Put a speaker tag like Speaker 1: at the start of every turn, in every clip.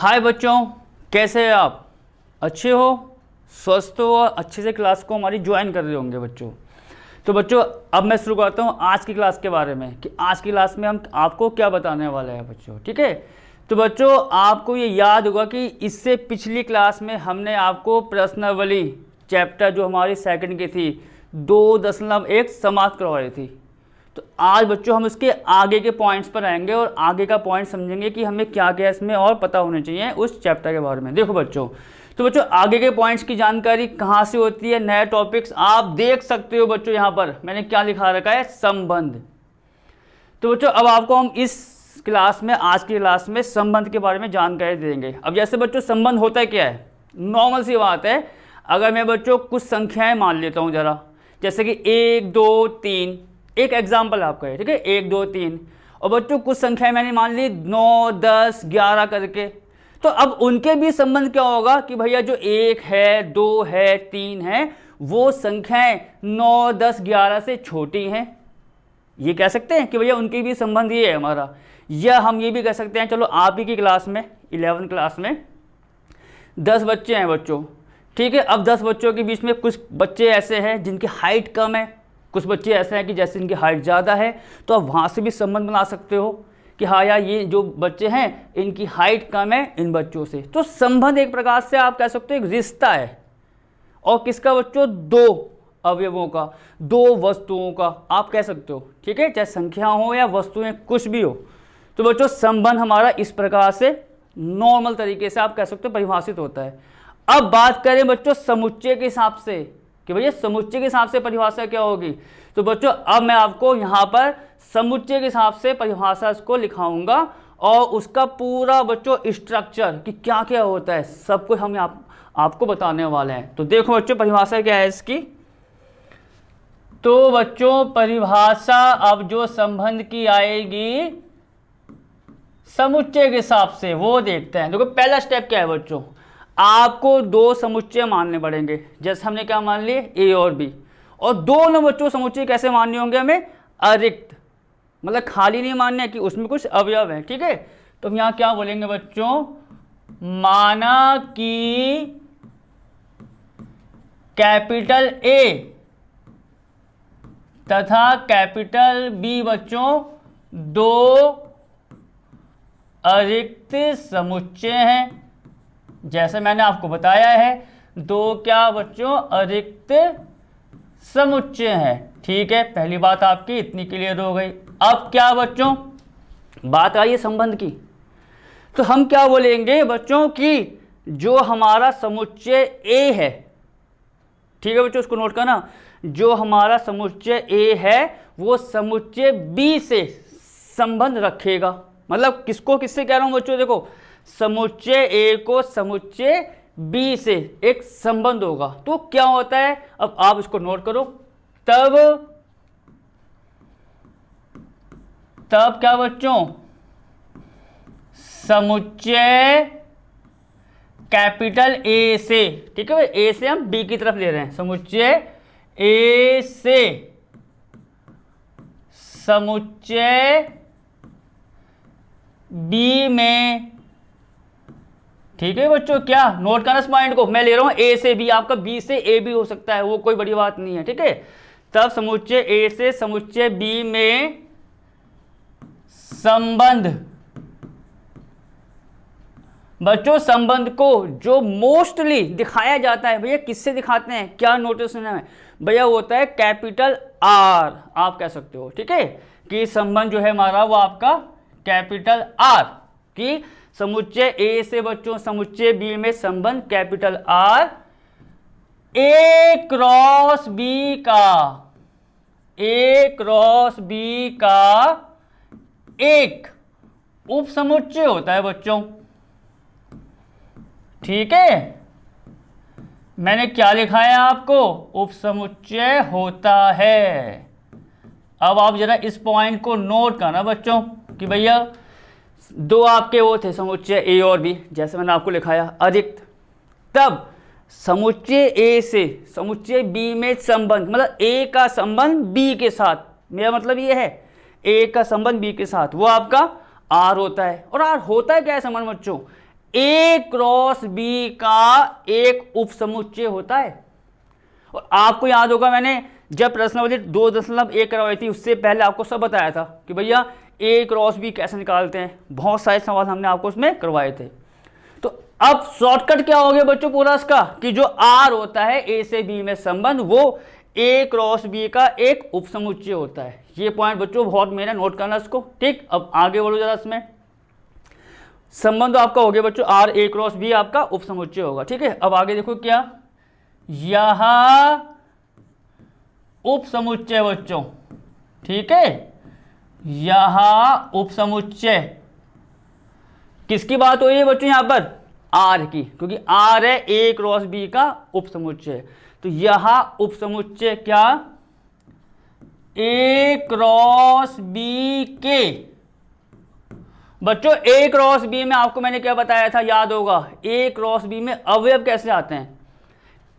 Speaker 1: हाय बच्चों, कैसे हैं आप? अच्छे हो, स्वस्थ हो, अच्छे से क्लास को हमारी ज्वाइन कर रहे होंगे बच्चों। तो बच्चों अब मैं शुरू करता हूँ आज की क्लास के बारे में कि आज की क्लास में हम आपको क्या बताने वाले हैं बच्चों। ठीक है, तो बच्चों आपको ये याद होगा कि इससे पिछली क्लास में हमने आपको प्रश्नावली चैप्टर जो हमारी सेकंड की थी 2.1 समाप्त करवाई थी। तो आज बच्चों हम इसके आगे के पॉइंट्स पर आएंगे और आगे का पॉइंट समझेंगे कि हमें क्या क्या इसमें और पता होने चाहिए उस चैप्टर के बारे में। देखो बच्चों, तो बच्चों आगे के पॉइंट्स की जानकारी कहाँ से होती है? नए टॉपिक्स आप देख सकते हो बच्चों, यहाँ पर मैंने क्या लिखा रखा है, संबंध। तो बच्चों अब आपको हम इस क्लास में, आज की क्लास में संबंध के बारे में जानकारी देंगे। अब जैसे बच्चों संबंध होता है क्या है, नॉर्मल सी बात है। अगर मैं बच्चों कुछ संख्याएं मान लेता हूँ जरा, जैसे कि 1 2 3, एक एग्जाम्पल आपका है, ठीक है, 1 2 3, और बच्चों कुछ संख्याएं मैंने मान ली 9 10 11 करके। तो अब उनके बीच संबंध क्या होगा कि भैया जो 1 है 2 है 3 है वो संख्याएं 9 10 11 से छोटी हैं, ये कह सकते हैं कि भैया उनके बीच संबंध ये है हमारा। या हम ये भी कह सकते हैं, चलो आप ही की क्लास में 11वीं क्लास में 10 बच्चे हैं बच्चों, ठीक है। अब 10 बच्चों के बीच में कुछ बच्चे ऐसे हैं जिनकी हाइट कम है, कुछ बच्चे ऐसे हैं कि जैसे इनकी हाइट ज़्यादा है, तो आप वहाँ से भी संबंध बना सकते हो कि हाँ यार ये जो बच्चे हैं इनकी हाइट कम है इन बच्चों से। तो संबंध एक प्रकार से आप कह सकते हो एक रिश्ता है, और किसका बच्चों? दो अवयवों का, दो वस्तुओं का आप कह सकते हो, ठीक है, चाहे संख्या हो या वस्तुएं कुछ भी हो। तो बच्चों संबंध हमारा इस प्रकार से नॉर्मल तरीके से आप कह सकते हो परिभाषित होता है। अब बात करें बच्चों समुच्चय के हिसाब से कि भैया समुच्चय के हिसाब से परिभाषा क्या होगी, तो बच्चों अब मैं आपको यहाँ पर समुच्चय के हिसाब से परिभाषा को लिखाऊंगा और उसका पूरा बच्चों स्ट्रक्चर कि क्या क्या होता है सब कुछ हम आपको बताने वाले हैं। तो देखो बच्चों परिभाषा क्या है इसकी। तो बच्चों परिभाषा अब जो संबंध की आएगी समुच्चय के हिसाब से वो देखते हैं। देखो पहला स्टेप क्या है बच्चों, आपको दो समुच्चय मानने पड़ेंगे। जैसे हमने क्या मान लिए, ए और बी, और दोनों बच्चों समुच्चय कैसे मानने होंगे हमें? अरिक्त, मतलब खाली नहीं मानने कि उसमें कुछ अवयव है, ठीक है। तो हम यहाँ क्या बोलेंगे बच्चों, माना कि कैपिटल ए तथा कैपिटल बी बच्चों दो अरिक्त समुच्चय हैं। जैसे मैंने आपको बताया है दो क्या बच्चों, अरिक्त समुच्चय है, ठीक है। पहली बात आपकी इतनी क्लियर हो गई। अब क्या बच्चों बात आई है संबंध की, तो हम क्या बोलेंगे बच्चों कि जो हमारा समुच्चय ए है, ठीक है बच्चों, उसको नोट करना, जो हमारा समुच्चय ए है वो समुच्चय बी से संबंध रखेगा। मतलब किसको किससे कह रहा हूं बच्चों, देखो समुच्चय ए को समुच्चय बी से एक संबंध होगा। तो क्या होता है, अब आप इसको नोट करो, तब क्या बच्चों, समुच्चय कैपिटल ए से, ठीक है, ए से हम बी की तरफ ले रहे हैं, समुच्चय ए से समुच्चय बी में, ठीक है बच्चों, क्या नोट करना इस पॉइंट को, मैं ले रहा हूं ए से बी, आपका बी से ए भी हो सकता है, वो कोई बड़ी बात नहीं है, ठीक है। तब समुच्चय ए से समुच्चय बी में संबंध, बच्चों संबंध को जो मोस्टली दिखाया जाता है, भैया किससे दिखाते हैं, क्या नोटिस है भैया, होता है कैपिटल आर, आप कह सकते हो, ठीक है, कि संबंध जो है हमारा वो आपका कैपिटल आर, कि समुच्चय ए से बच्चों समुच्चय बी में संबंध capital R A cross B का, ए क्रॉस बी का एक उप समुच्चय होता है बच्चों, ठीक है। मैंने क्या लिखा है आपको, उप समुच्चय होता है। अब आप जरा इस पॉइंट को नोट करना बच्चों कि भैया दो आपके वो थे समुच्चय ए और बी, जैसे मैंने आपको लिखाया अरिक्त, तब समुच्चय ए से समुच्चय बी में संबंध, मतलब ए का संबंध बी के साथ, मेरा मतलब ये है ए का संबंध बी के साथ, वो आपका आर होता है। और आर होता है क्या है संबंध बच्चों, ए क्रॉस बी का एक उपसमुच्चय होता है। और आपको याद होगा मैंने जब प्रश्नावली 2.1 करवाई थी उससे पहले आपको सब बताया था कि भैया ए क्रॉस बी कैसे निकालते हैं, बहुत सारे सवाल हमने आपको उसमें करवाए थे। तो अब शॉर्टकट क्या हो गया बच्चों पूरा इसका, कि जो आर होता है ए से बी में संबंध वो ए क्रॉस बी का एक उपसमुच्चय होता है। ये पॉइंट बच्चों बहुत मेरा नोट करना इसको, ठीक। अब आगे बढ़ो जरा, इसमें संबंध आपका हो गया बच्चों आर ए क्रॉस बी आपका उपसमुच्चय होगा, ठीक है। अब आगे देखो क्या, यह उपसमुच्चय बच्चों, ठीक है, यह उपसमुच्चय किसकी बात हो रही है बच्चों यहां पर, आर की, क्योंकि आर है ए क्रॉस बी का उपसमुच्चय। तो यह उपसमुच्चय क्या, ए क्रॉस बी के बच्चों, ए क्रॉस बी में आपको मैंने क्या बताया था याद होगा, ए क्रॉस बी में अवयव कैसे आते हैं,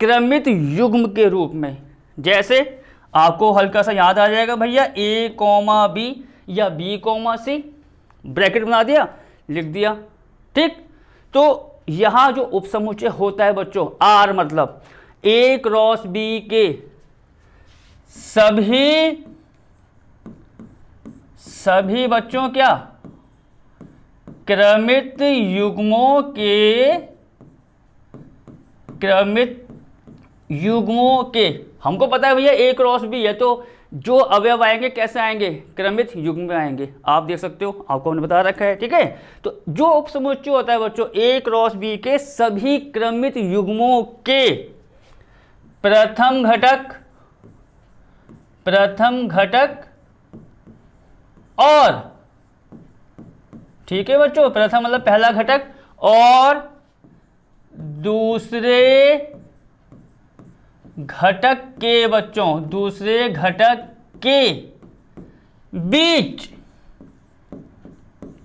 Speaker 1: क्रमित युग्म के रूप में। जैसे आपको हल्का सा याद आ जाएगा भैया, ए कॉमा बी या बी कॉमा सी, ब्रैकेट बना दिया, लिख दिया, ठीक। तो यहां जो उपसमुच्चय होता है बच्चों आर मतलब ए क्रॉस बी के सभी बच्चों क्या, क्रमित युग्मों के, हमको पता है भैया ए क्रॉस बी है तो जो अवयव आएंगे कैसे आएंगे, क्रमित युग्म में आएंगे। आप देख सकते हो, आपको हमने बता रखा है, ठीक है। तो जो उपसमुच्चय होता है बच्चों ए क्रॉस बी के सभी क्रमित युग्मों के प्रथम घटक और, ठीक है बच्चों, प्रथम मतलब पहला घटक और दूसरे घटक के बच्चों, दूसरे घटक के बीच,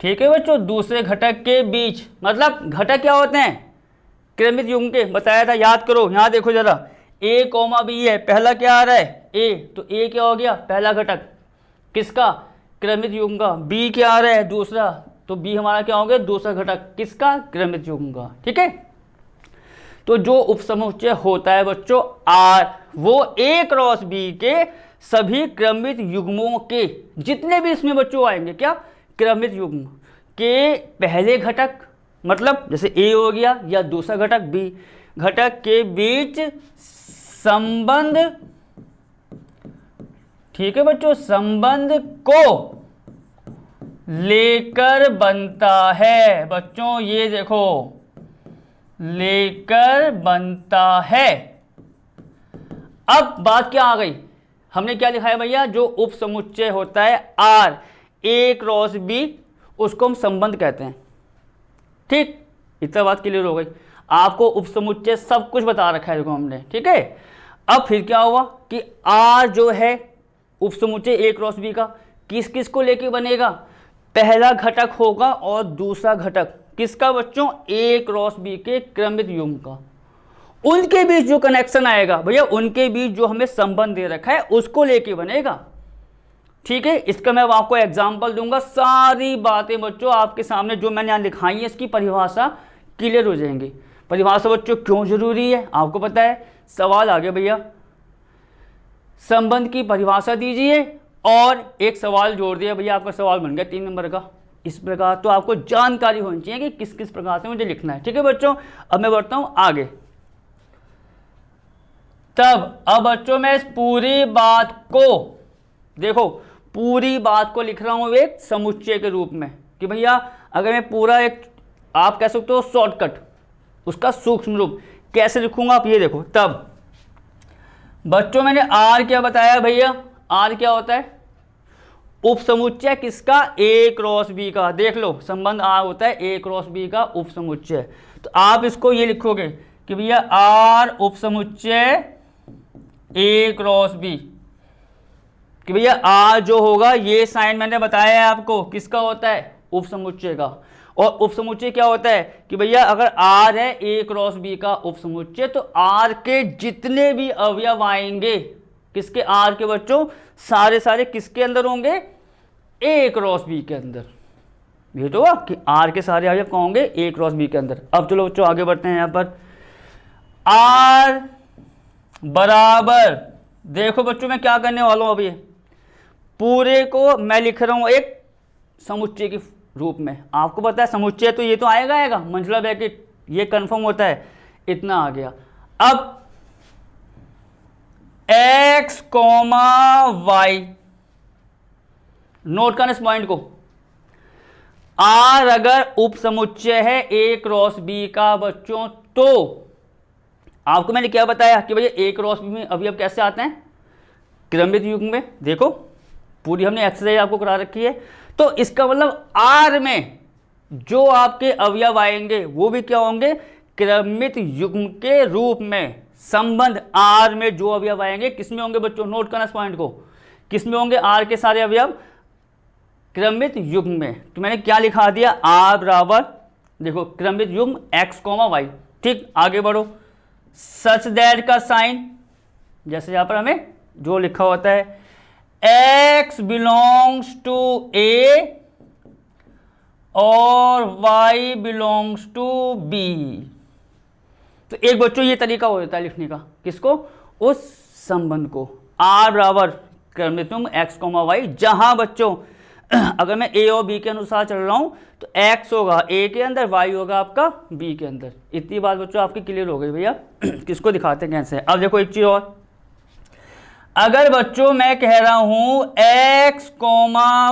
Speaker 1: ठीक है बच्चों, दूसरे घटक के बीच मतलब घटक क्या होते हैं, क्रमित युग्म के, बताया था याद करो। यहां देखो जरा, ए कॉमा बी है, पहला क्या आ रहा है ए, तो ए क्या हो गया पहला घटक किसका, क्रमित युग्म का। बी क्या आ रहा है दूसरा, तो बी हमारा क्या हो गया दूसरा घटक किसका, क्रमित युग्म का, ठीक है। तो जो उपसमुच्चय होता है बच्चों आर वो ए क्रॉस बी के सभी क्रमित युग्मों के, जितने भी इसमें बच्चों आएंगे क्या, क्रमित युग्म के पहले घटक मतलब जैसे ए हो गया या दूसरा घटक बी, घटक के बीच संबंध, ठीक है बच्चों, संबंध को लेकर बनता है बच्चों। ये देखो, लेकर बनता है। अब बात क्या आ गई, हमने क्या लिखा है भैया, जो उपसमुच्चय होता है आर ए क्रॉस बी उसको हम संबंध कहते हैं, ठीक। इतना बात क्लियर हो गई, आपको उपसमुच्चय सब कुछ बता रखा है देखो हमने, ठीक है। अब फिर क्या हुआ कि आर जो है उपसमुच्चय ए क्रॉस बी का किस किस को लेके बनेगा, पहला घटक होगा और दूसरा घटक किसका बच्चों, ए क्रॉस बी के क्रमित युग्म का। उनके बीच जो कनेक्शन आएगा भैया, उनके बीच जो हमें संबंध दे रखा है उसको लेके बनेगा, ठीक है। इसका मैं अब आपको एग्जांपल दूंगा, सारी बातें बच्चों आपके सामने जो मैंने यहाँ लिखाई है इसकी परिभाषा क्लियर हो जाएंगी। परिभाषा बच्चों क्यों जरूरी है आपको पता है, सवाल आ गया भैया, संबंध की परिभाषा दीजिए और एक सवाल जोड़ दिया भैया, आपका सवाल बन गया 3 नंबर का। इस प्रकार तो आपको जानकारी होनी चाहिए कि किस किस प्रकार से मुझे लिखना है, ठीक है बच्चों। अब मैं बढ़ता हूं आगे। अब बच्चों मैं इस पूरी बात को देखो, पूरी बात को लिख रहा हूं एक समुच्चय के रूप में कि भैया अगर मैं पूरा एक, आप कह सकते हो शॉर्टकट, उसका सूक्ष्म रूप कैसे लिखूंगा आप ये देखो। तब बच्चों मैंने आर क्या बताया भैया, आर क्या होता है, उपसमुच्चय किसका, ए क्रॉस बी का। देख लो संबंध आर होता है ए क्रॉस बी का उपसमुच्चय। तो आप इसको ये लिखोगे कि भैया आर उपसमुच्चय ए क्रॉस बी, कि भैया आर जो होगा ये साइन मैंने बताया है आपको किसका होता है, उपसमुच्चय का। और उपसमुच्चय क्या होता है कि भैया अगर आर है ए क्रॉस बी का उपसमुच्चय, तो आर के जितने भी अवयव आएंगे किसके, आर के बच्चों सारे किसके अंदर होंगे, ए क्रॉस बी के अंदर। ये तो हुआ कि आर के सारे अवयव कौन होंगे, ए क्रॉस बी के अंदर। अब चलो बच्चों आगे बढ़ते हैं। यहाँ पर आर बराबर, देखो बच्चों मैं क्या करने वाला हूँ, अभी पूरे को मैं लिख रहा हूँ एक समुच्चय के रूप में। आपको पता है समुच्चय तो ये तो आएगा, मंझला ब्रैकेट ये कंफर्म होता है, इतना आ गया। अब x, y, नोट करना इस पॉइंट को। R अगर उप समुच्चय है a क्रॉस b का बच्चों, तो आपको मैंने क्या बताया कि भैया a क्रॉस b में अवयव कैसे आते हैं, क्रमित युग्म में। देखो पूरी हमने एक्सरसाइज आपको करा रखी है। तो इसका मतलब R में जो आपके अवयव आएंगे वो भी क्या होंगे, क्रमित युग्म के रूप में। संबंध R में जो अवयव आएंगे किस में होंगे बच्चों, नोट करना इस पॉइंट को, किस में होंगे, R के सारे अवयव क्रमित युग्म में। तो मैंने क्या लिखा दिया, R बराबर देखो क्रमित युग्म x, y। ठीक, आगे बढ़ो। सच दैट का साइन, जैसे यहां पर हमें जो लिखा होता है x बिलोंग्स टू a और y बिलोंग्स टू b। तो एक बच्चों ये तरीका हो जाता है लिखने का, किसको, उस संबंध को। R बराबर क्रमित युग्म x, y, जहां बच्चों अगर मैं a और b के अनुसार चल रहा हूं तो x होगा a के अंदर, y होगा आपका b के अंदर। इतनी बात बच्चों आपकी क्लियर हो गई भैया। किसको दिखाते हैं कैसे। अब देखो एक चीज और, अगर बच्चों मैं कह रहा हूं x,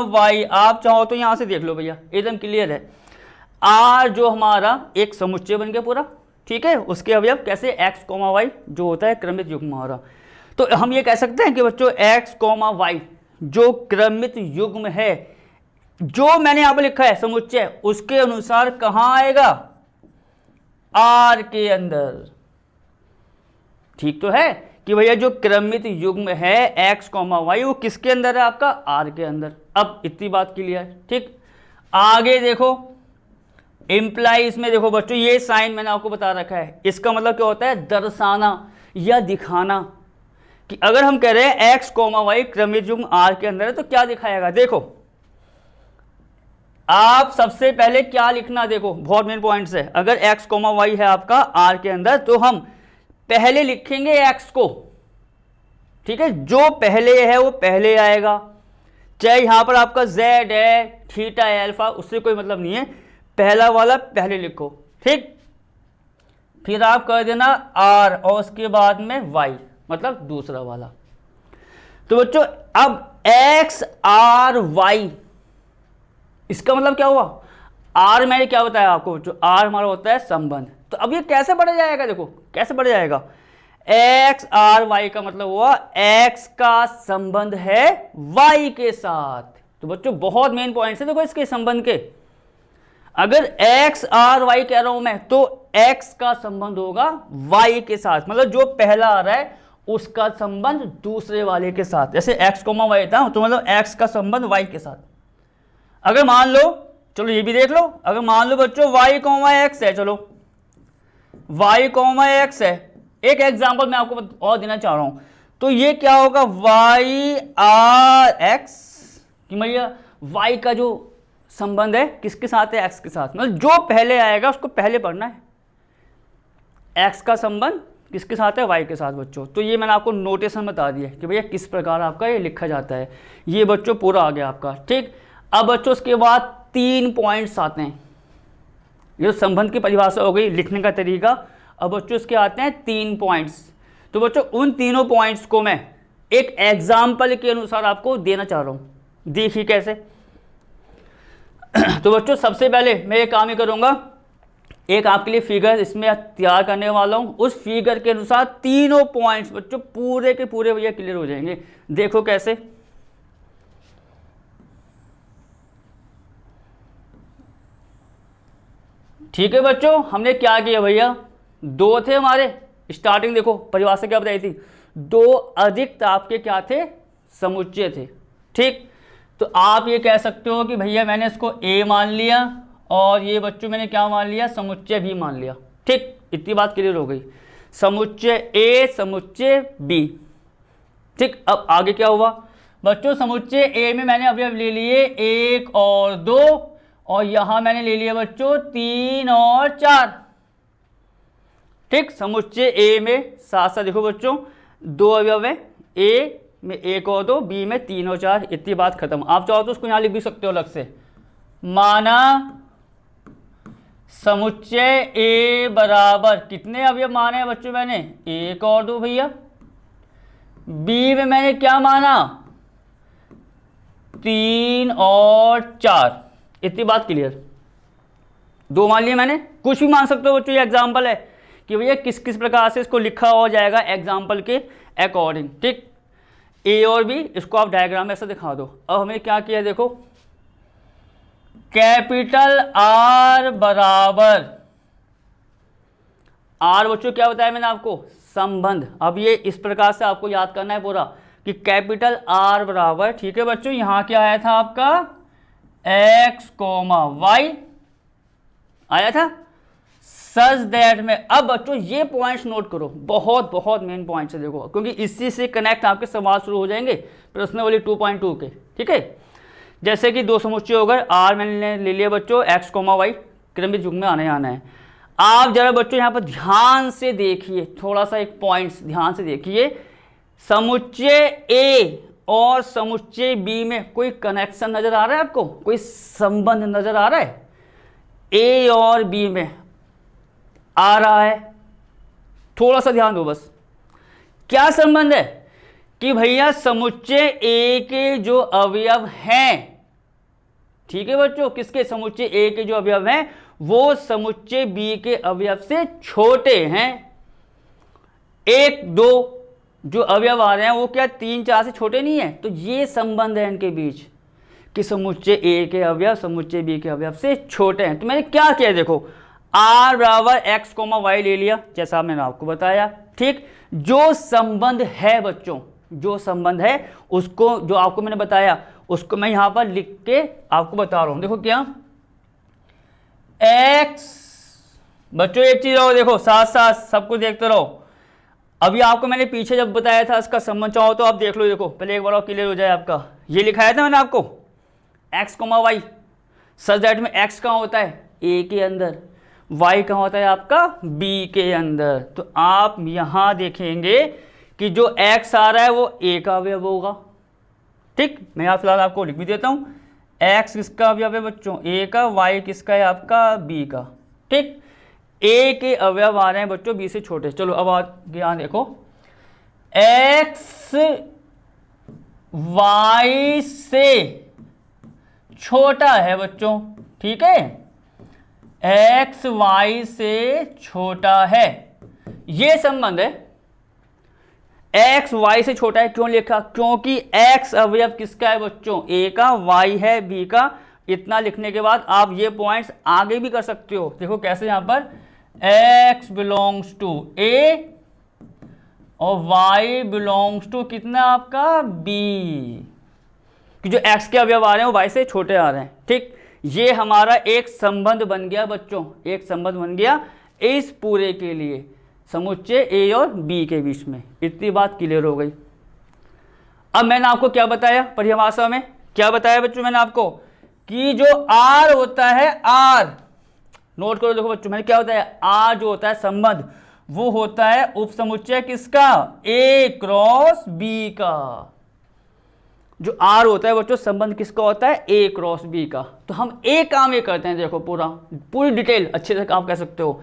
Speaker 1: y, आप चाहो तो यहां से देख लो भैया, एकदम क्लियर है। R जो हमारा एक समुच्चय बन गया पूरा, ठीक है, उसके अवयव कैसे x, y जो होता है क्रमित युग्म हमारा। तो हम ये कह सकते हैं कि बच्चों x, y जो क्रमित युग्म है, जो मैंने यहां पर लिखा है समुच्चय, उसके अनुसार कहां आएगा, R के अंदर। ठीक तो है कि भैया जो क्रमित युग्म है x, y वो किसके अंदर है, आपका R के अंदर। अब इतनी बात क्लियर है। ठीक, आगे देखो इम्प्लाइज में देखो बच्चों, ये साइन मैंने आपको बता रखा है, इसका मतलब क्या होता है, दर्शाना या दिखाना। कि अगर हम कह रहे हैं x, y क्रमित युग्म R के अंदर है तो क्या दिखाएगा। देखो आप सबसे पहले क्या लिखना, देखो बहुत मेन पॉइंट्स है। अगर x, y है आपका R के अंदर तो हम पहले लिखेंगे x को, ठीक है, जो पहले है वो पहले आएगा, चाहे यहां पर आपका z है, थीटा है, अल्फा, उससे कोई मतलब नहीं है, पहला वाला पहले लिखो। ठीक, फिर आप कर देना R और उसके बाद में y, मतलब दूसरा वाला। तो बच्चों अब x, R, y, इसका मतलब क्या हुआ, R मैंने क्या बताया आपको बच्चों, R हमारा होता है संबंध। तो अब ये कैसे बढ़ जाएगा, देखो कैसे बढ़ जाएगा, x, R, y का मतलब हुआ x का संबंध है y के साथ। तो बच्चों बहुत मेन पॉइंट है देखो इसके संबंध के। अगर x, R, y कह रहा हूं मैं तो x का संबंध होगा y के साथ, मतलब जो पहला आ रहा है उसका संबंध दूसरे वाले के साथ। जैसे x, y था तो मतलब x का संबंध y के साथ। अगर मान लो, चलो ये भी देख लो, अगर मान लो बच्चों y, x है, चलो y, x है, एक एग्जांपल मैं आपको और देना चाह रहा हूं, तो ये क्या होगा y, R, x कि भैया y का जो संबंध है किसके साथ है, x के साथ, मतलब जो पहले आएगा उसको पहले पढ़ना है। x का संबंध किसके साथ है, y के साथ बच्चों। तो ये मैंने आपको नोटेशन बता दिया कि भैया किस प्रकार आपका ये लिखा जाता है। ये बच्चों पूरा आ गया आपका। ठीक, अब बच्चों उसके बाद 3 पॉइंट्स आते हैं। ये संबंध की परिभाषा हो गई, लिखने का तरीका। अब बच्चों इसके आते हैं 3 पॉइंट्स। तो बच्चों उन तीनों पॉइंट्स को मैं एक एग्जाम्पल के अनुसार आपको देना चाह रहा हूँ। देखिए कैसे। तो बच्चों सबसे पहले मैं ये काम ही करूँगा, एक आपके लिए फिगर इसमें तैयार करने वाला हूँ। उस फिगर के अनुसार तीनों पॉइंट्स बच्चों पूरे के पूरे भैया क्लियर हो जाएंगे। देखो कैसे। ठीक है बच्चों, हमने क्या किया भैया, 2 थे हमारे स्टार्टिंग, देखो परिभाषा क्या बताई थी, 2 अधिक आपके क्या थे, समुच्चय थे। ठीक, तो आप ये कह सकते हो कि भैया मैंने इसको A मान लिया और ये बच्चों मैंने क्या मान लिया, समुच्चय B मान लिया। ठीक, इतनी बात क्लियर हो गई, समुच्चय A, समुच्चय B। ठीक, अब आगे क्या हुआ बच्चों, समुच्चय A में मैंने अवयव ले लिए 1 और 2 और यहां मैंने ले लिया बच्चों 3 और 4। ठीक, समुच्चय ए में साथ साथ देखो बच्चों 2 अवयव है, ए में 1 और 2, बी में 3 और 4। इतनी बात खत्म। आप चाहो तो उसको यहां लिख भी सकते हो अलग से, माना समुच्चय ए बराबर कितने अवयव माने हैं बच्चों मैंने, 1 और 2 भैया। बी में मैंने क्या माना, 3 और 4। इतनी बात क्लियर। 2 मान लिया मैंने, कुछ भी मान सकते हो बच्चों, ये एग्जाम्पल है कि भैया किस किस प्रकार से इसको लिखा हो जाएगा एग्जाम्पल के अकॉर्डिंग। ठीक, ए और बी, इसको आप डायग्राम में ऐसा दिखा दो। अब हमें क्या किया देखो, कैपिटल आर बराबर, आर बच्चों क्या बताया मैंने आपको, संबंध। अब ये इस प्रकार से आपको याद करना है पूरा कि कैपिटल आर बराबर, ठीक है बच्चों, यहां क्या आया था आपका x, y आया था, सच दैट में। अब बच्चों ये पॉइंट्स नोट करो, बहुत बहुत मेन पॉइंट्स है देखो, क्योंकि इसी से कनेक्ट आपके सवाल शुरू हो जाएंगे प्रश्नावली 2.2 के। ठीक है, जैसे कि 2 समुच्चय हो गए, आर मैंने ले लिया बच्चों, x, y क्रमिक युग में आना है। आप जरा बच्चों यहाँ पर ध्यान से देखिए, थोड़ा सा एक पॉइंट्स ध्यान से देखिए, समुच्चय ए और समुच्चय बी में कोई कनेक्शन नजर आ रहा है आपको, कोई संबंध नजर आ रहा है, ए और बी में आ रहा है? थोड़ा सा ध्यान दो बस। क्या संबंध है कि भैया समुच्चय ए के जो अवयव हैं, ठीक है बच्चों, किसके, समुच्चय ए के जो अवयव हैं वो समुच्चय बी के अवयव से छोटे हैं। 1, 2 जो अवयव आ रहे हैं वो क्या 3, 4 से छोटे नहीं है? तो ये संबंध है इनके बीच कि समुच्चय ए के अवयव समुच्चय बी के अवयव से छोटे हैं। तो मैंने क्या किया देखो, आर बराबर x, y ले लिया जैसा मैंने आपको बताया। ठीक, जो संबंध है बच्चों, जो संबंध है उसको, जो आपको मैंने बताया उसको मैं यहां पर लिख के आपको बता रहा हूं। देखो क्या, x बच्चों, एक चीज रहो देखो, साथ साथ सब कुछ देखते रहो। अभी आपको मैंने पीछे जब बताया था इसका संबंध, चाहो तो आप देख लो, देखो पहले एक बार और क्लियर हो जाए आपका। ये लिखाया था मैंने आपको x, y, सच दैट में x कहाँ होता है a के अंदर, y कहाँ होता है आपका b के अंदर। तो आप यहां देखेंगे कि जो x आ रहा है वो a का अवयव होगा। ठीक, मैं यहाँ फिलहाल आपको लिख भी देता हूं, x किसका अवयव है बच्चों, a का, y किसका है आपका b का। ठीक, a के अवयव आ रहे हैं बच्चों b से छोटे। चलो अब आगे यहाँ देखो, x y से छोटा है बच्चों। ठीक है, x y से छोटा है, ये संबंध है। x y से छोटा है क्यों लिखा, क्योंकि x अवयव किसका है बच्चों, a का, y है b का। इतना लिखने के बाद आप ये पॉइंट्स आगे भी कर सकते हो। देखो कैसे, यहां पर x बिलोंग्स टू a और y बिलोंग्स टू कितना आपका b, कि जो x के अवयव आ रहे हैं वो y से छोटे आ रहे हैं। ठीक, ये हमारा एक संबंध बन गया बच्चों, एक संबंध बन गया इस पूरे के लिए समुच्चय a और b के बीच में। इतनी बात क्लियर हो गई। अब मैंने आपको क्या बताया परिभाषा में, क्या बताया बच्चों मैंने आपको, कि जो r होता है, r नोट करो देखो बच्चों, मैंने क्या होता है, r जो होता है संबंध, वो होता है उपसमुच्चय किसका, a क्रॉस b का। जो r होता है बच्चों संबंध किसका होता है, a क्रॉस b का। तो हम एक काम ये करते हैं, देखो पूरी डिटेल अच्छे से आप कह सकते हो।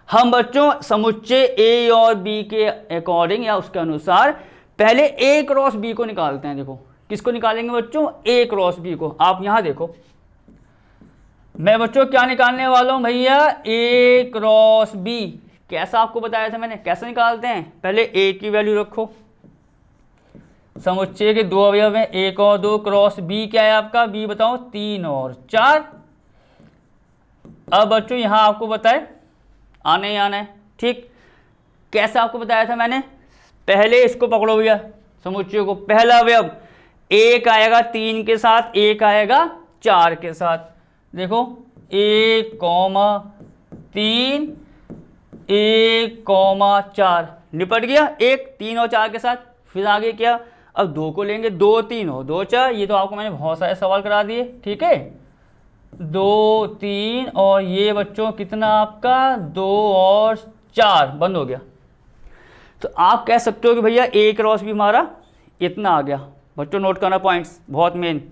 Speaker 1: हम बच्चों समुच्चय a और b के अकॉर्डिंग या उसके अनुसार पहले a क्रॉस b को निकालते हैं। देखो किसको निकालेंगे बच्चों, a क्रॉस b को। आप यहां देखो, मैं बच्चों क्या निकालने वाला हूं भैया, a क्रॉस b। कैसा आपको बताया था मैंने, कैसे निकालते हैं, पहले a की वैल्यू रखो, समुच्चय के 2 अवयव हैं 1 और 2, क्रॉस b क्या है आपका, b बताओ 3 और 4। अब बच्चों यहां आपको बताए आना ही आना है। ठीक, कैसा आपको बताया था मैंने, पहले इसको पकड़ो भैया समुच्चय को, पहला अवयव 1 आएगा 3 के साथ, 1 आएगा 4 के साथ। देखो 1, 3, 1, 4 निपट गया 1, 3 और 4 के साथ। फिर आगे क्या, अब 2 को लेंगे, 2, 3 और 2, 4। ये तो आपको मैंने बहुत सारे सवाल करा दिए। ठीक है, 2 3 और ये बच्चों कितना आपका 2 और 4 बंद हो गया। तो आप कह सकते हो कि भैया ए क्रॉस बी हमारा इतना आ गया। बच्चों नोट करना पॉइंट्स बहुत मेन।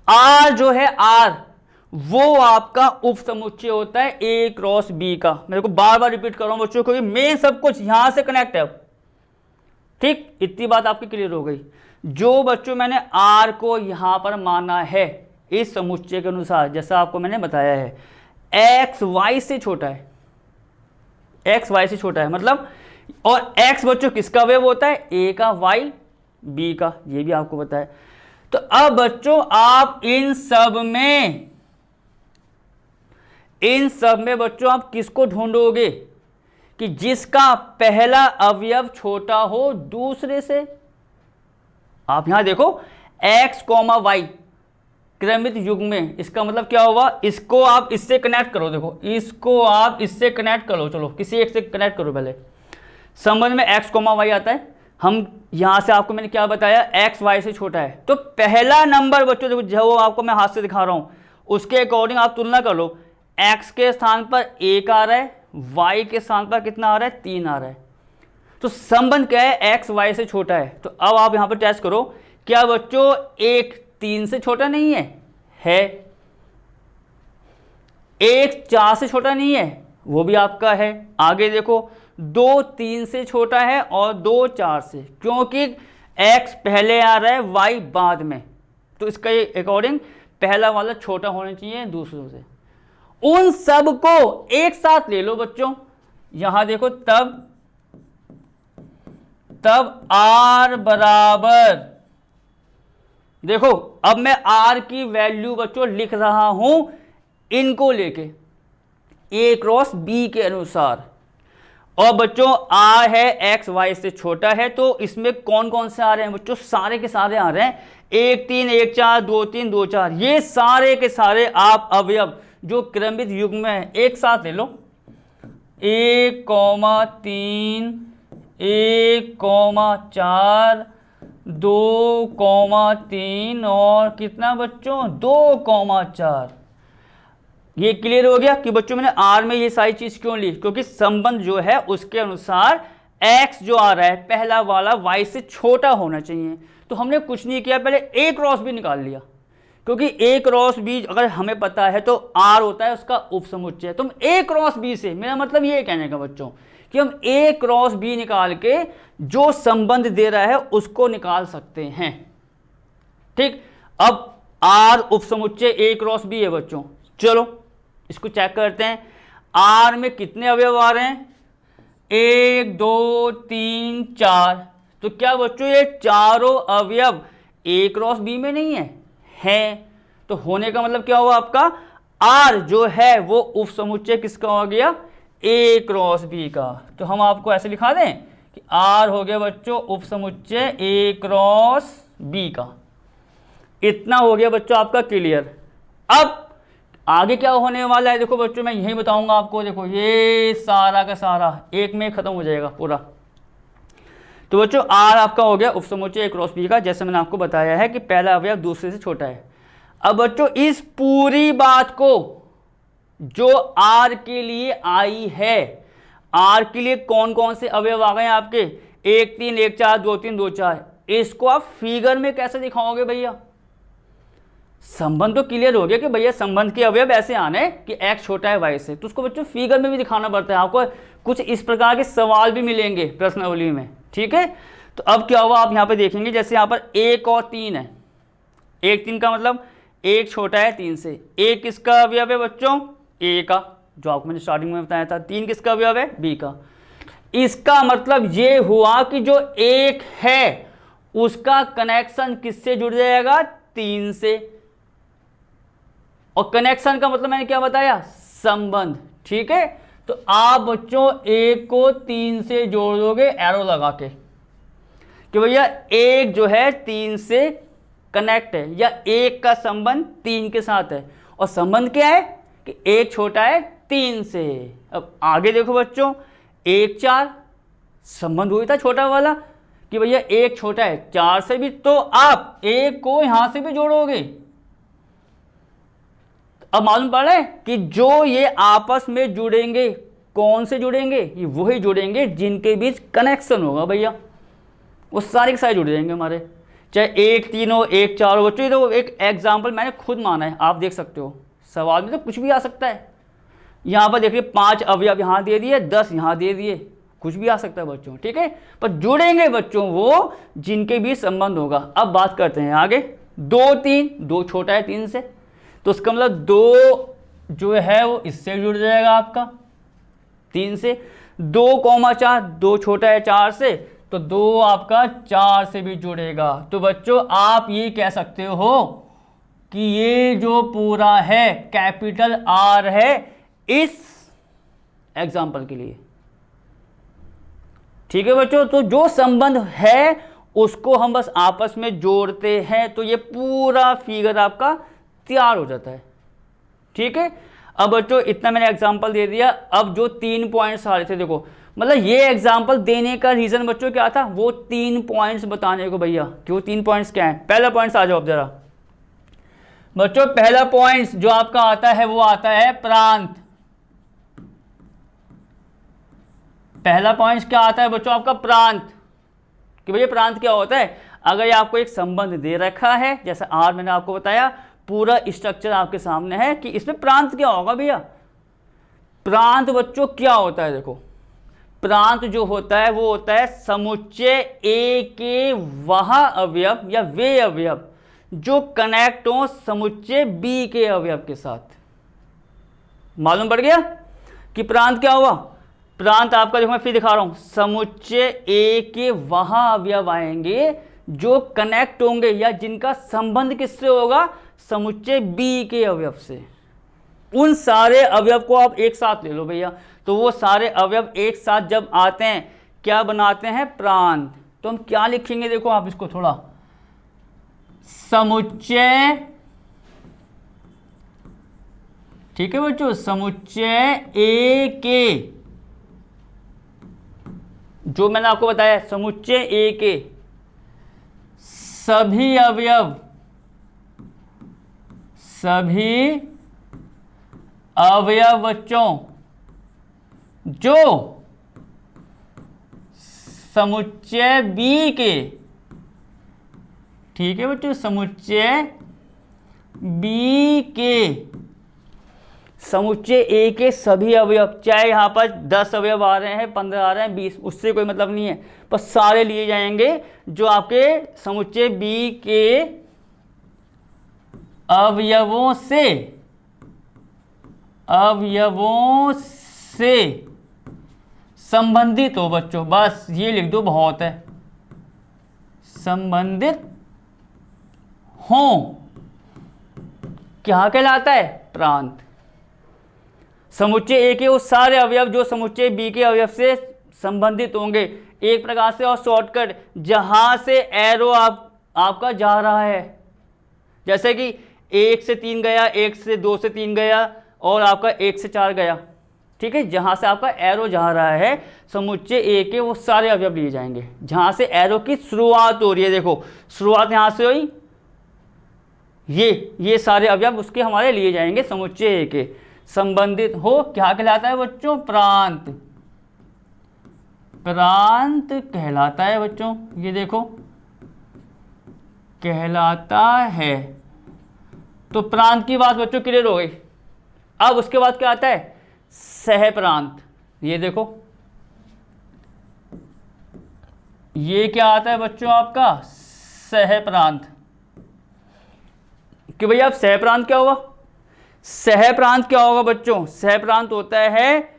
Speaker 1: आर जो है आर वो आपका उप समुच्चय होता है ए क्रॉस बी का। मेरे को बार बार रिपीट कर रहा हूं बच्चों, क्योंकि मेन सब कुछ यहां से कनेक्ट है। ठीक, इतनी बात आपकी क्लियर हो गई। जो बच्चों मैंने आर को यहां पर माना है इस समुच्चय के अनुसार, जैसा आपको मैंने बताया है, एक्स वाई से छोटा है, एक्स वाई से छोटा है मतलब, और एक्स बच्चों किसका अवयव होता है, ए का, वाई बी का, ये भी आपको पता है। तो अब बच्चों आप इन सब में बच्चों आप किसको ढूंढोगे कि जिसका पहला अवयव छोटा हो दूसरे से। आप यहां देखो x, y क्रमित युग्म में, इसका मतलब क्या हुआ, इसको आप इससे कनेक्ट करो। देखो इसको आप इससे कनेक्ट करो, चलो किसी एक से कनेक्ट करो। पहले संबंध में x, y आता है। हम यहां से आपको मैंने क्या बताया, x y से छोटा है। तो पहला नंबर बच्चों देखो, जो आपको मैं हाथ से दिखा रहा हूं उसके अकॉर्डिंग आप तुलना कर लो। x के स्थान पर 1 आ रहा है, y के स्थान पर कितना आ रहा है, 3 आ रहा है। तो संबंध क्या है, x y से छोटा है। तो अब आप यहां पर टेस्ट करो, क्या बच्चों 1 3 से छोटा नहीं है? 1 4 से छोटा नहीं है? वो भी आपका है। आगे देखो 2 3 से छोटा है और 2 4 से, क्योंकि x पहले आ रहा है, y बाद में। तो इसका अकॉर्डिंग पहला वाला छोटा होना चाहिए दूसरों से। उन सब को एक साथ ले लो बच्चों। यहां देखो तब r बराबर, देखो अब मैं r की वैल्यू बच्चों लिख रहा हूं इनको लेके a क्रॉस b के अनुसार। और बच्चों r है x y से छोटा है, तो इसमें कौन कौन से आ रहे हैं बच्चों, सारे के सारे आ रहे हैं। 1 3 1 4 2 3 2 4, ये सारे के सारे आप अवयव जो क्रमित युग्म में है एक साथ ले लो। 1 3 1 4 2 3 और कितना बच्चों 2 4। ये क्लियर हो गया कि बच्चों मैंने आर में ये सारी चीज क्यों ली, क्योंकि संबंध जो है उसके अनुसार x जो आ रहा है पहला वाला y से छोटा होना चाहिए। तो हमने कुछ नहीं किया, पहले a क्रॉस b निकाल लिया, क्योंकि a क्रॉस b अगर हमें पता है तो r होता है उसका उपसमुच्चय। तुम a क्रॉस b से, मेरा मतलब ये कहने का बच्चों कि हम a क्रॉस b निकाल के जो संबंध दे रहा है उसको निकाल सकते हैं। ठीक, अब r उपसमुच्चय a क्रॉस b है बच्चों। चलो इसको चेक करते हैं। r में कितने अवयव आ रहे हैं, 1 2 3 4। तो क्या बच्चों ये चारों अवयव a क्रॉस b में नहीं है? तो होने का मतलब क्या हुआ, आपका r जो है वो उपसमुच्चय किसका हो गया, a क्रॉस b का। तो हम आपको ऐसे लिखा दें कि r हो गया बच्चों उपसमुच्चय a क्रॉस b का। इतना हो गया बच्चों आपका क्लियर। अब आगे क्या होने वाला है देखो बच्चों, मैं यही बताऊंगा आपको। देखो ये सारा का सारा एक में खत्म हो जाएगा पूरा। तो बच्चों r आपका हो गया उपसमुच्चय a क्रॉस b का, जैसे मैंने आपको बताया है कि पहला अवयव दूसरे से छोटा है। अब बच्चों इस पूरी बात को जो r के लिए आई है, r के लिए कौन कौन से अवयव आ गए आपके, 1 3 1 4 2 3 2 4, इसको आप फिगर में कैसे दिखाओगे भैया? संबंध तो क्लियर हो गया कि भैया संबंध के अवयव ऐसे आने कि x छोटा है y से, तो उसको बच्चों फिगर में भी दिखाना पड़ता है। आपको कुछ इस प्रकार के सवाल भी मिलेंगे प्रश्नावली में। ठीक है, तो अब क्या हुआ आप यहाँ पे देखेंगे, जैसे यहाँ पर 1 और 3 है। 1 3 का मतलब 1 छोटा है 3 से। 1 किसका अवयव है बच्चों, a का, जो आपको मैंने स्टार्टिंग में बताया था। 3 किसका अवयव है, b का। इसका मतलब ये हुआ कि जो 1 है उसका कनेक्शन किससे जुड़ जाएगा, 3 से। और कनेक्शन का मतलब मैंने क्या बताया, संबंध। ठीक है, तो आप बच्चों 1 को 3 से जोड़ दोगे एरो लगा के कि भैया 1 जो है 3 से कनेक्ट है, या 1 का संबंध 3 के साथ है। और संबंध क्या है कि 1 छोटा है 3 से। अब आगे देखो बच्चों 1 4, संबंध वही था छोटा वाला कि भैया 1 छोटा है 4 से भी, तो आप 1 को यहां से भी जोड़ोगे। अब मालूम पड़ा है कि जो ये आपस में जुड़ेंगे, कौन से जुड़ेंगे, ये वही जुड़ेंगे जिनके बीच कनेक्शन होगा भैया, वो सारे के सारे जुड़ जाएंगे हमारे, चाहे 1 3 हो 1 4 हो। बच्चों ये तो एक एग्जाम्पल मैंने खुद माना है, आप देख सकते हो, सवाल में तो कुछ भी आ सकता है। यहाँ पर देखिए 5 अवयव यहाँ दे दिए, 10 यहाँ दे दिए, कुछ भी आ सकता है बच्चों, ठीक है। पर जुड़ेंगे बच्चों वो जिनके बीच संबंध होगा। अब बात करते हैं आगे, 2 3, 2 छोटा है 3 से, तो इसका मतलब 2 जो है वो इससे जुड़ जाएगा आपका 3 से। 2 4, 2 छोटा है 4 से, तो 2 आपका 4 से भी जुड़ेगा। तो बच्चों आप ये कह सकते हो कि ये जो पूरा है कैपिटल R है इस एग्जाम्पल के लिए, ठीक है बच्चों। तो जो संबंध है उसको हम बस आपस में जोड़ते हैं तो ये पूरा फिगर आपका तैयार हो जाता है, ठीक है। अब बच्चों इतना मैंने एग्जांपल दे दिया। अब जो 3 पॉइंट्स आ रहे थे, देखो मतलब ये एग्जांपल देने का रीजन बच्चों क्या था, वो 3 पॉइंट्स बताने को भैया। क्यों 3 पॉइंट्स क्या है? पहला पॉइंट्स आ जाओ अब जरा बच्चों। पहला पॉइंट्स जो आपका आता है वो आता है प्रांत। पहला पॉइंट्स क्या आता है बच्चों आपका? प्रांत। कि भैया प्रांत क्या होता है? अगर ये आपको एक संबंध दे रखा है, जैसे आर मैंने आपको बताया, पूरा स्ट्रक्चर आपके सामने है कि इसमें प्रांत क्या होगा भैया। प्रांत बच्चों क्या होता है? देखो प्रांत जो होता है वो होता है समुच्चय ए के वह अवयव या वे अवयव जो कनेक्ट हो समुच्चय बी के अवयव के साथ। मालूम पड़ गया कि प्रांत क्या हुआ? प्रांत आपका देखो मैं फिर दिखा रहा हूं, समुच्चय ए के वहां अवयव आएंगे जो कनेक्ट होंगे या जिनका संबंध किससे होगा? समुच्चय बी के अवयव से। उन सारे अवयव को आप एक साथ ले लो भैया, तो वो सारे अवयव एक साथ जब आते हैं क्या बनाते हैं? प्रांत। तो हम क्या लिखेंगे देखो आप इसको थोड़ा, समुच्चय, ठीक है बच्चों, समुच्चय ए के, जो मैंने आपको बताया समुच्चय ए के सभी अवयव, सभी अवयव बच्चों जो समुच्चय बी के, ठीक है बच्चों, समुच्चय बी के, समुच्चय ए के सभी अवयव, चाहे यहां पर 10 अवयव आ रहे हैं, 15 आ रहे हैं, 20, उससे कोई मतलब नहीं है, पर सारे लिए जाएंगे जो आपके समुच्चय बी के अवयवों से संबंधित हो बच्चों। बस ये लिख दो, बहुत है, संबंधित हो, क्या कहलाता है? प्रांत। समुच्चय ए के वो सारे अवयव जो समुच्चय बी के अवयव से संबंधित होंगे। एक प्रकार से और शॉर्टकट, जहां से एरो आपका जा रहा है, जैसे कि 1 से 3 गया, 1 से 2 से 3 गया और आपका 1 से 4 गया, ठीक है। जहां से आपका एरो जा रहा है समुच्चय ए के वो सारे अवयव लिए जाएंगे। जहां से एरो की शुरुआत हो रही है, देखो शुरुआत यहां से हुई, ये सारे अवयव उसके हमारे लिए जाएंगे समुच्चय ए के, संबंधित हो, क्या कहलाता है बच्चों? प्रांत। प्रांत कहलाता है बच्चों, ये देखो कहलाता है। तो प्रांत की बात बच्चों क्लियर हो गई। अब उसके बाद क्या आता है? सह प्रांत। ये देखो ये क्या आता है बच्चों आपका? सह प्रांत। कि भैया अब सह प्रांत क्या हुआ? सह प्रांत क्या होगा बच्चों? सह प्रांत होता है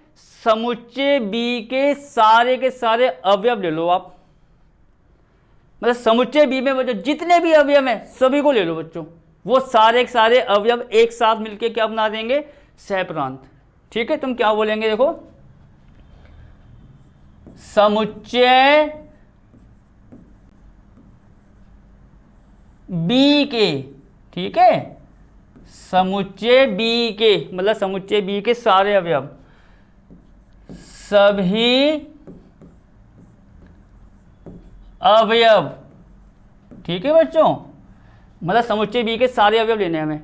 Speaker 1: समुच्चय बी के सारे अवयव ले लो आप, मतलब समुच्चय बी में बच्चों जितने भी अवयव हैं सभी को ले लो बच्चों, वो सारे के सारे अवयव एक साथ मिलके क्या बना देंगे? सह प्रांत। ठीक है, तुम क्या बोलेंगे देखो, समुच्चय बी के, ठीक है, समुच्चय बी के मतलब समुच्चय बी के सारे अवयव, सभी अवयव, ठीक है बच्चों, मतलब समुच्चय बी के सारे अवयव लेने हमें,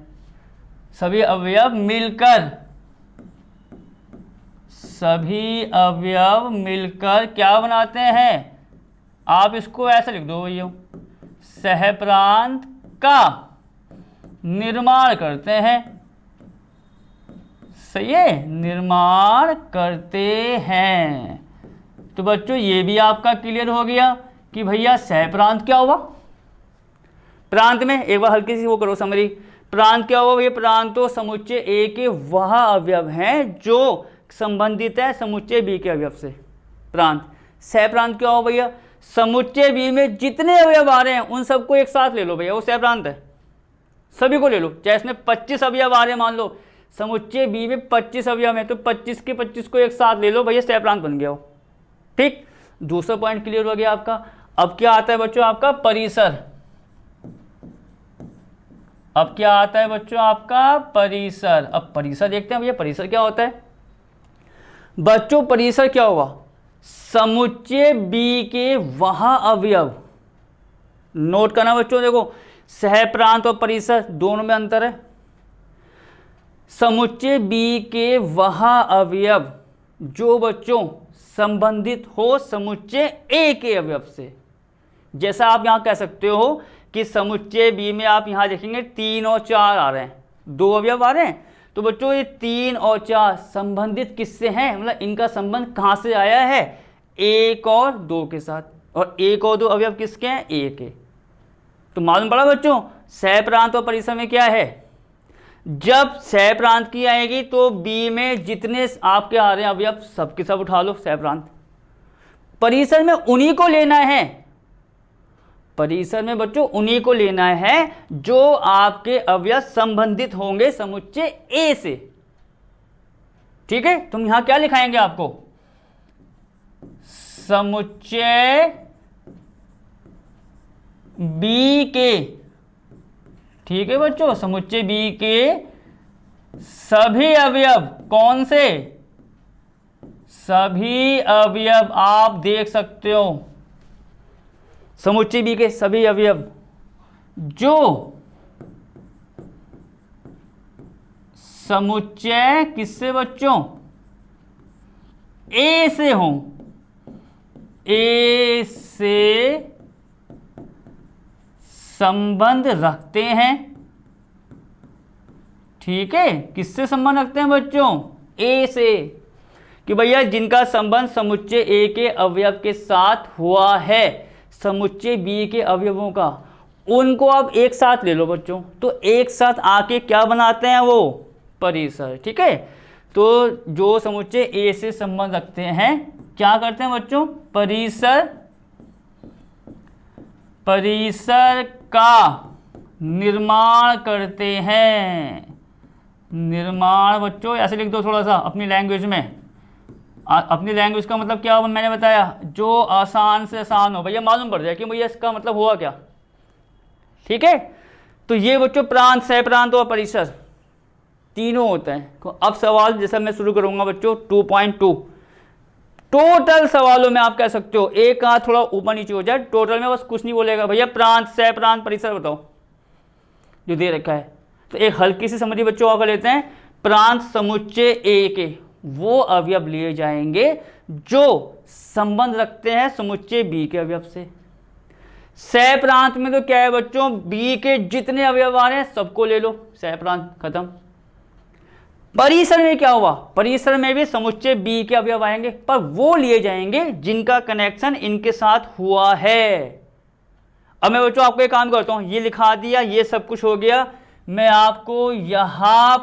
Speaker 1: सभी अवयव मिलकर क्या बनाते हैं? आप इसको ऐसे लिख दो भैया, सह प्रांत का निर्माण करते हैं। सही है, निर्माण करते हैं। तो बच्चों ये भी आपका क्लियर हो गया कि भैया सह प्रांत क्या हुआ। प्रांत में एक बार हल्की सी वो करो समरी। प्रांत क्या हुआ भैया? प्रांत तो समुच्चय ए के वह अवयव हैं जो संबंधित है समुच्चय बी के अवयव से। प्रांत। सह प्रांत क्या हुआ भैया? समुच्चय बी में जितने अवयव आ रहे हैं उन सबको एक साथ ले लो भैया, वो सह प्रांत है। सभी को ले लो, चाहे इसमें 25 अवयव आ रहे हैं, मान लो समुच्चय बी में 25 अवयव है तो 25 के 25 को एक साथ ले लो भैया, सह प्रांत बन गया हो। ठीक, दूसरा पॉइंट क्लियर हो गया आपका। अब क्या आता है बच्चों आपका? परिसर। अब क्या आता है बच्चों आपका? परिसर। अब परिसर देखते हैं भैया, परिसर क्या होता है बच्चों? परिसर क्या हुआ? समुच्चय बी के वह अवयव। नोट करना बच्चों, देखो सह प्रांत और परिसर दोनों में अंतर है। समुच्चय बी के वह अवयव जो बच्चों संबंधित हो समुच्चय ए के अवयव से। जैसा आप यहां कह सकते हो कि समुच्चय बी में आप यहां देखेंगे 3 और 4 आ रहे हैं, 2 अवयव आ रहे हैं, तो बच्चों ये 3 और 4 संबंधित किससे हैं? मतलब इनका संबंध कहां से आया है? 1 और 2 के साथ। और 1 और 2 अवयव किसके हैं? ए के। तो मालूम पड़ा बच्चों सह प्रांत और परिसर में क्या है? जब सह प्रांत की आएगी तो बी में जितने आपके आ रहे हैं अवयव सबके सब उठा लो, सह प्रांत। परिसर में उन्हीं को लेना है, परिसर में बच्चों उन्हीं को लेना है जो आपके अवयव संबंधित होंगे समुच्चय ए से। ठीक है, तुम यहां क्या लिखाएंगे आपको? समुच्चय बी के। ठीक है बच्चों, समुच्चय बी के सभी अवयव। कौन से? सभी अवयव आप देख सकते हो, समुच्चय बी के सभी अवयव जो समुच्चय किससे बच्चों? ए से हो, ए से संबंध रखते हैं। ठीक है, किससे संबंध रखते हैं बच्चों? ए से। कि भैया जिनका संबंध समुच्चय ए के अवयव के साथ हुआ है समुच्चय बी के अवयवों का, उनको आप एक साथ ले लो बच्चों। तो एक साथ आके क्या बनाते हैं? वो परिसर। ठीक है, तो जो समुच्चय ए से संबंध रखते हैं क्या करते हैं बच्चों? परिसर का निर्माण करते हैं। निर्माण बच्चों ऐसे लिख दो थोड़ा सा अपनी लैंग्वेज में। अपनी लैंग्वेज का मतलब क्या मैंने बताया? जो आसान से आसान हो, भैया मालूम पड़ जाए कि भैया इसका मतलब हुआ क्या। ठीक है, तो ये बच्चों प्रांत, सह प्रांत और परिसर तीनों होते हैं। अब सवाल जैसा मैं शुरू करूंगा बच्चों 2.2। टोटल सवालों में आप कह सकते हो, एक हाथ थोड़ा ऊपर नीचे हो जाए, टोटल में बस कुछ नहीं बोलेगा भैया प्रांत, सह प्रांत, परिसर बताओ जो दे रखा है। तो एक हल्की सी समझी बच्चों आकर लेते हैं। प्रांत समुच्चय ए के वो अवयव लिए जाएंगे जो संबंध रखते हैं समुच्चय बी के अवयव से। सह प्रांत में तो क्या है बच्चों? बी के जितने अवयव आ रहे हैं सबको ले लो, सह प्रांत खत्म। परिसर में क्या हुआ? परिसर में भी समुच्चय बी के अवयव आएंगे, पर वो लिए जाएंगे जिनका कनेक्शन इनके साथ हुआ है। अब मैं बच्चों आपको एक काम करता हूं, ये लिखा दिया, ये सब कुछ हो गया। मैं आपको यहां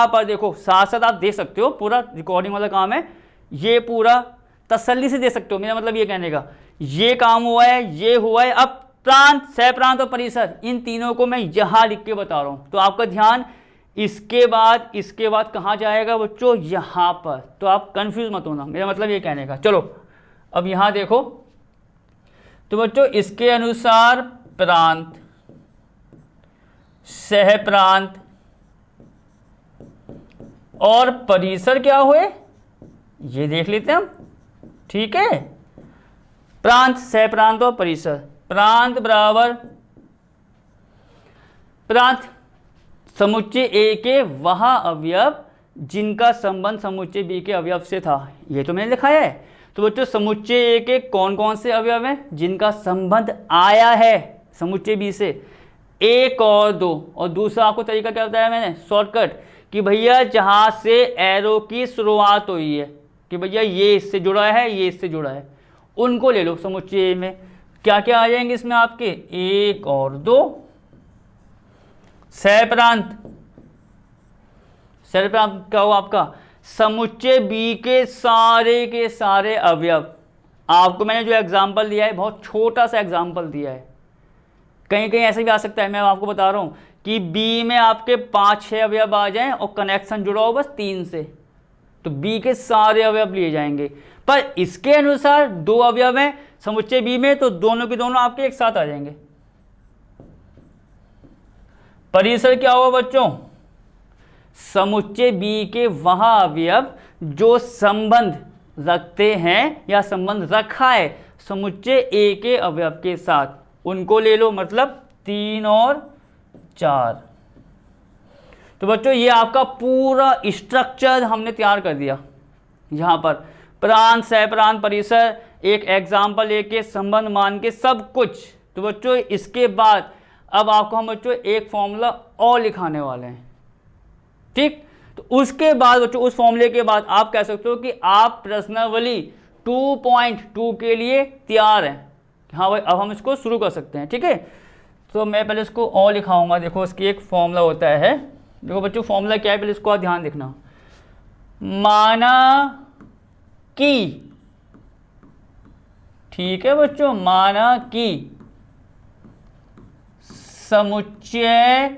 Speaker 1: पर देखो साथ साथ आप देख सकते हो, पूरा रिकॉर्डिंग वाला काम है, ये पूरा तसल्ली से दे सकते हो। मेरा मतलब ये कहने का, ये काम हुआ है, ये हुआ है। अब प्रांत, सह प्रांत और परिसर इन तीनों को मैं यहां लिख के बता रहा हूं, तो आपका ध्यान इसके बाद कहां जाएगा बच्चों? यहां पर। तो आप कंफ्यूज मत होना, मेरा मतलब ये कहने का। चलो अब यहां देखो, तो बच्चों इसके अनुसार प्रांत, सह प्रांत और परिसर क्या हुए ये देख लेते हैं हम। ठीक है, प्रांत, सह प्रांत और परिसर। प्रांत बराबर प्रांत समुच्चय ए के वह अवयव जिनका संबंध समुच्चय बी के अवयव से था, ये तो मैंने लिखा है। तो बच्चों समुच्चय ए के कौन कौन से अवयव हैं जिनका संबंध आया है समुच्चय बी से, 1 और 2। और दूसरा आपको तरीका क्या बताया मैंने, शॉर्टकट, कि भैया जहाँ से एरो की शुरुआत हुई है कि भैया ये इससे जुड़ा है, ये इससे जुड़ा है, उनको ले लो समुच्चय ए में। क्या क्या आ जाएंगे इसमें आपके, 1 और 2। सहप्रांत, सहप्रांत क्या हुआ आपका, समुच्चय बी के सारे अवयव। आपको मैंने जो एग्जाम्पल दिया है बहुत छोटा सा एग्जाम्पल दिया है, कहीं कहीं ऐसे भी आ सकता है। मैं आपको बता रहा हूँ कि बी में आपके 5-6 अवयव आ जाएं और कनेक्शन जुड़ा हो बस 3 से, तो बी के सारे अवयव लिए जाएंगे। पर इसके अनुसार 2 अवयव हैं समुच्चय बी में, तो दोनों के दोनों आपके एक साथ आ जाएंगे। परिसर क्या हुआ बच्चों, समुच्चय बी के वह अवयव जो संबंध रखते हैं या संबंध रखा है समुच्चय ए के अवयव के साथ, उनको ले लो, मतलब 3 और 4। तो बच्चों ये आपका पूरा स्ट्रक्चर हमने तैयार कर दिया। यहाँ पर प्रांत, सहप्रांत, परिसर, एक एग्जाम्पल लेके संबंध मान के सब कुछ। तो बच्चों इसके बाद अब आपको हम बच्चों एक फॉर्मूला और लिखाने वाले हैं, ठीक। तो उसके बाद बच्चों उस फॉर्मूले के बाद आप कह सकते हो कि आप प्रश्नावली 2.2 के लिए तैयार हैं। हाँ भाई अब हम इसको शुरू कर सकते हैं, ठीक है। तो मैं पहले इसको और लिखाऊंगा। देखो इसकी एक फॉर्मूला होता है, देखो बच्चों फॉर्मूला क्या है पहले इसको ध्यान देखना। माना कि, ठीक है बच्चों, माना कि समुच्चय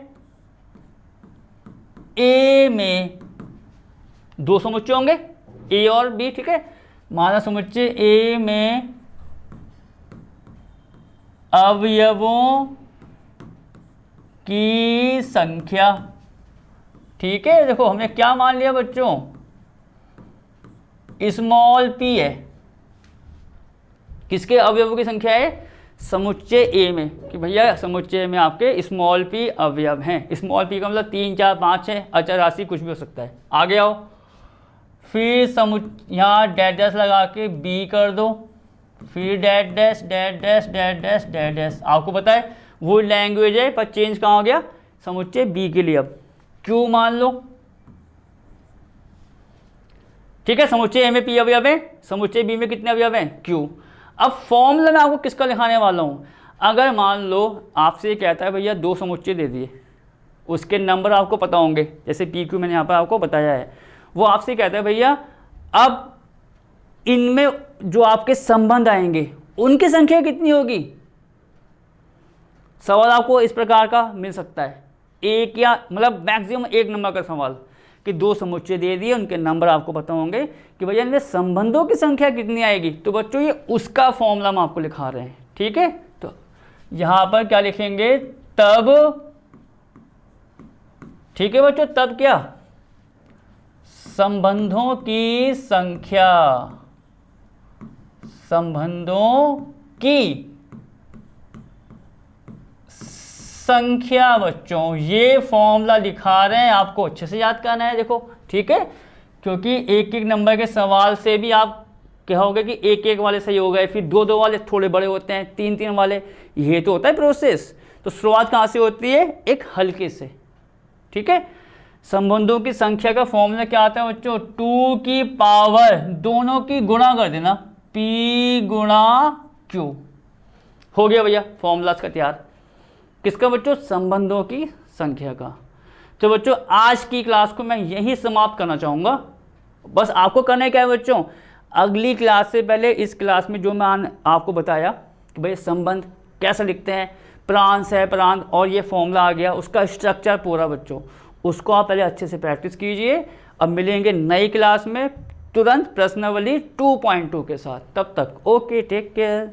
Speaker 1: ए में 2 समुच्चय होंगे ए और बी, ठीक है। माना समुच्चय ए में अवयवों की संख्या, ठीक है। देखो हमने क्या मान लिया बच्चों, स्मॉल पी है, किसके अवयवों की संख्या है, समुच्चय ए में, कि भैया समुच्चय में आपके स्मॉल पी अवयव हैं। स्मॉल पी का मतलब 3, 4, 5 है, अचर राशि कुछ भी हो सकता है। आगे आओ, फिर यहाँ डैश डैश लगा के बी कर दो, फिर dash dash dash dash dash dash dash dash. आपको पता है वो लैंग्वेज है पर चेंज कहाँ हो गया, समुच्चय बी के लिए अब क्यू मान लो, ठीक है। समुच्चय ए में पी अवयव है, समुच्चय बी में कितने अवयव हैं, क्यू। अब फॉर्मूला मैं आपको किसका लिखाने वाला हूँ, अगर मान लो आपसे कहता है भैया 2 समुच्चय दे दिए, उसके नंबर आपको पता होंगे, जैसे पी क्यू मैंने यहाँ पर आपको बताया है। वो आपसे कहता है भैया अब इनमें जो आपके संबंध आएंगे उनकी संख्या कितनी होगी। सवाल आपको इस प्रकार का मिल सकता है, एक या मतलब मैक्सिमम 1 नंबर का सवाल, कि 2 समुच्चय दे दिए, उनके नंबर आपको पता होंगे कि भैया इनमें संबंधों की संख्या कितनी आएगी। तो बच्चों ये उसका फॉर्मूला हम आपको लिखा रहे हैं, ठीक है। तो यहाँ पर क्या लिखेंगे, तब, ठीक है बच्चों, तब क्या, संबंधों की संख्या, संबंधों की संख्या बच्चों, ये फॉर्मूला लिखा रहे हैं, आपको अच्छे से याद करना है। देखो ठीक है, क्योंकि 1-1 नंबर के सवाल से भी आप कहोगे कि 1-1 वाले सही हो गए, फिर 2-2 वाले थोड़े बड़े होते हैं, 3-3 वाले, ये तो होता है प्रोसेस। तो शुरुआत कहाँ से होती है, एक हल्के से, ठीक है। संबंधों की संख्या का फॉर्मूला क्या आता है बच्चों, 2 की पावर, दोनों की गुणा कर देना, P गुणा Q। हो गया भैया फॉर्मूला इसका तैयार, किसका बच्चों, संबंधों की संख्या का। तो बच्चों आज की क्लास को मैं यही समाप्त करना चाहूँगा। बस आपको करना है क्या है बच्चों, अगली क्लास से पहले इस क्लास में जो मैं आपको बताया कि भाई संबंध कैसे लिखते हैं, प्रांत सहप्रांत, और ये फॉर्मूला आ गया, उसका स्ट्रक्चर पूरा बच्चों, उसको आप पहले अच्छे से प्रैक्टिस कीजिए। अब मिलेंगे नई क्लास में तुरंत प्रश्नावली 2.2 के साथ, तब तक ओके, टेक केयर।